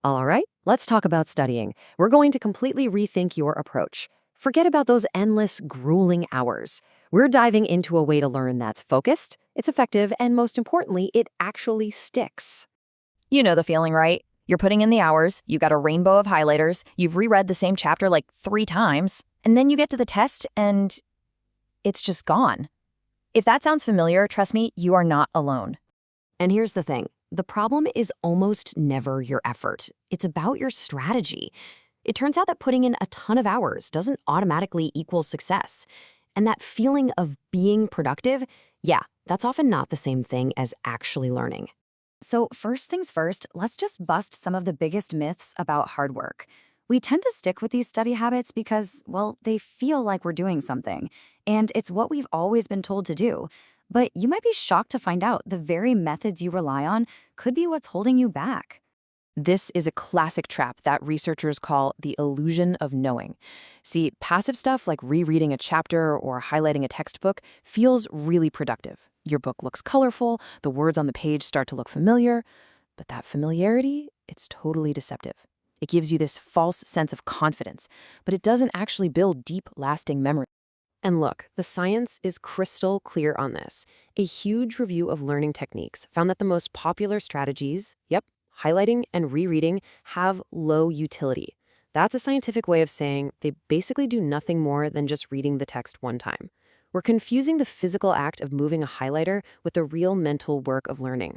All right, let's talk about studying. We're going to completely rethink your approach. Forget about those endless, grueling hours. We're diving into a way to learn that's focused, it's effective, and most importantly, it actually sticks. You know the feeling, right? You're putting in the hours, you got a rainbow of highlighters, you've reread the same chapter like 3 times, and then you get to the test and it's just gone. If that sounds familiar, trust me, you are not alone. And here's the thing, the problem is almost never your effort. It's about your strategy. It turns out that putting in a ton of hours doesn't automatically equal success. And that feeling of being productive, yeah, that's often not the same thing as actually learning. So, first things first, let's just bust some of the biggest myths about hard work. We tend to stick with these study habits because, well, they feel like we're doing something, and it's what we've always been told to do. But you might be shocked to find out the very methods you rely on could be what's holding you back. This is a classic trap that researchers call the illusion of knowing. See, passive stuff like rereading a chapter or highlighting a textbook feels really productive. Your book looks colorful, the words on the page start to look familiar, but that familiarity, it's totally deceptive. It gives you this false sense of confidence, but it doesn't actually build deep, lasting memory. And look, the science is crystal clear on this. A huge review of learning techniques found that the most popular strategies, yep, highlighting and rereading, have low utility. That's a scientific way of saying they basically do nothing more than just reading the text one time. We're confusing the physical act of moving a highlighter with the real mental work of learning.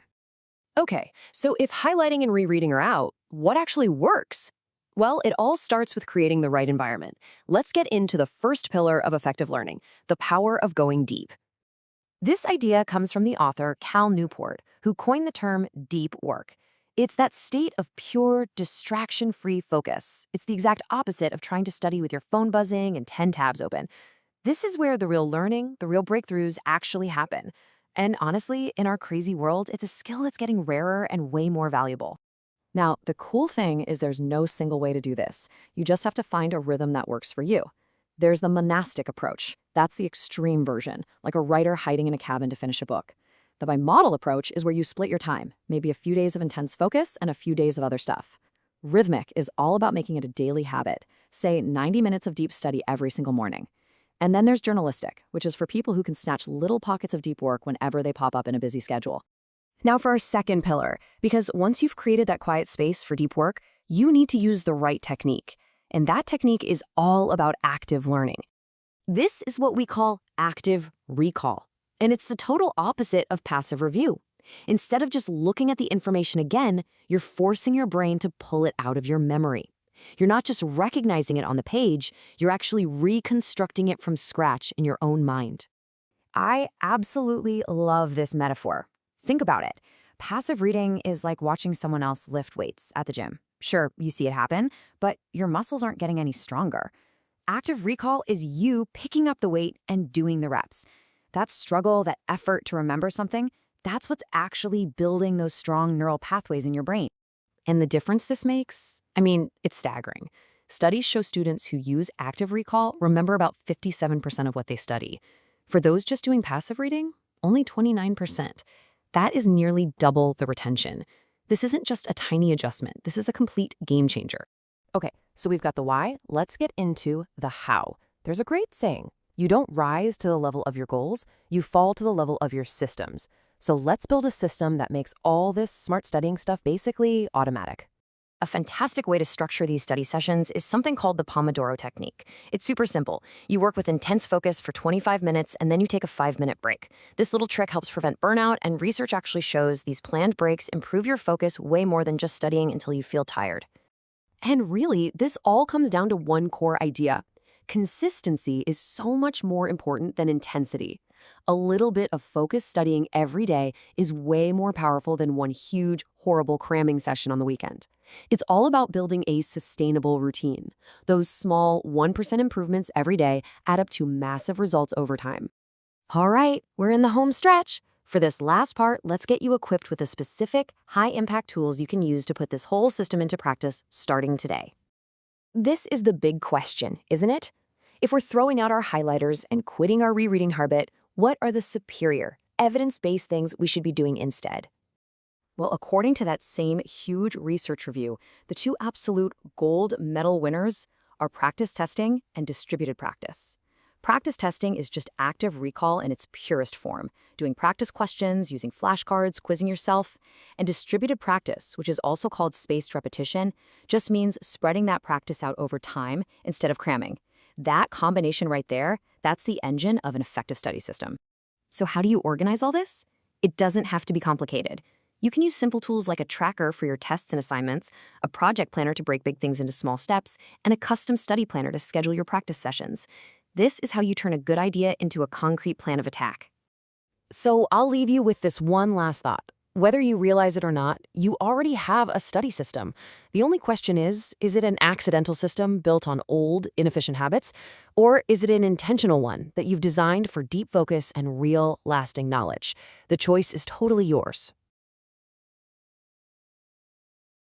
Okay, so if highlighting and rereading are out, what actually works? Well, it all starts with creating the right environment. Let's get into the first pillar of effective learning, the power of going deep. This idea comes from the author Cal Newport, who coined the term deep work. It's that state of pure, distraction-free focus. It's the exact opposite of trying to study with your phone buzzing and 10 tabs open. This is where the real learning, the real breakthroughs actually happen. And honestly, in our crazy world, it's a skill that's getting rarer and way more valuable. Now, the cool thing is there's no single way to do this. You just have to find a rhythm that works for you. There's the monastic approach. That's the extreme version, like a writer hiding in a cabin to finish a book. The bimodal approach is where you split your time, maybe a few days of intense focus and a few days of other stuff. Rhythmic is all about making it a daily habit, say 90 minutes of deep study every single morning. And then there's journalistic, which is for people who can snatch little pockets of deep work whenever they pop up in a busy schedule. Now for our second pillar, because once you've created that quiet space for deep work, you need to use the right technique. And that technique is all about active learning. This is what we call active recall. And it's the total opposite of passive review. Instead of just looking at the information again, you're forcing your brain to pull it out of your memory. You're not just recognizing it on the page, you're actually reconstructing it from scratch in your own mind. I absolutely love this metaphor. Think about it. Passive reading is like watching someone else lift weights at the gym. Sure, you see it happen, but your muscles aren't getting any stronger. Active recall is you picking up the weight and doing the reps. That struggle, that effort to remember something, that's what's actually building those strong neural pathways in your brain. And the difference this makes? I mean, it's staggering. Studies show students who use active recall remember about 57% of what they study. For those just doing passive reading, only 29%. That is nearly double the retention. This isn't just a tiny adjustment. This is a complete game changer. Okay, so we've got the why. Let's get into the how. There's a great saying. You don't rise to the level of your goals, you fall to the level of your systems. So let's build a system that makes all this smart studying stuff basically automatic. A fantastic way to structure these study sessions is something called the Pomodoro technique. It's super simple. You work with intense focus for 25 minutes and then you take a 5-minute break. This little trick helps prevent burnout, and research actually shows these planned breaks improve your focus way more than just studying until you feel tired. And really, this all comes down to one core idea. Consistency is so much more important than intensity. A little bit of focused studying every day is way more powerful than one huge, horrible cramming session on the weekend. It's all about building a sustainable routine. Those small 1% improvements every day add up to massive results over time. All right, we're in the home stretch. For this last part, let's get you equipped with the specific, high-impact tools you can use to put this whole system into practice starting today. This is the big question, isn't it? If we're throwing out our highlighters and quitting our rereading habit, what are the superior, evidence-based things we should be doing instead? Well, according to that same huge research review, the two absolute gold medal winners are practice testing and distributed practice. Practice testing is just active recall in its purest form, doing practice questions, using flashcards, quizzing yourself. And distributed practice, which is also called spaced repetition, just means spreading that practice out over time instead of cramming. That combination right there, that's the engine of an effective study system. So how do you organize all this? It doesn't have to be complicated. You can use simple tools like a tracker for your tests and assignments, a project planner to break big things into small steps, and a custom study planner to schedule your practice sessions. This is how you turn a good idea into a concrete plan of attack. So I'll leave you with this one last thought. Whether you realize it or not, you already have a study system. The only question is it an accidental system built on old, inefficient habits? Or is it an intentional one that you've designed for deep focus and real, lasting knowledge? The choice is totally yours.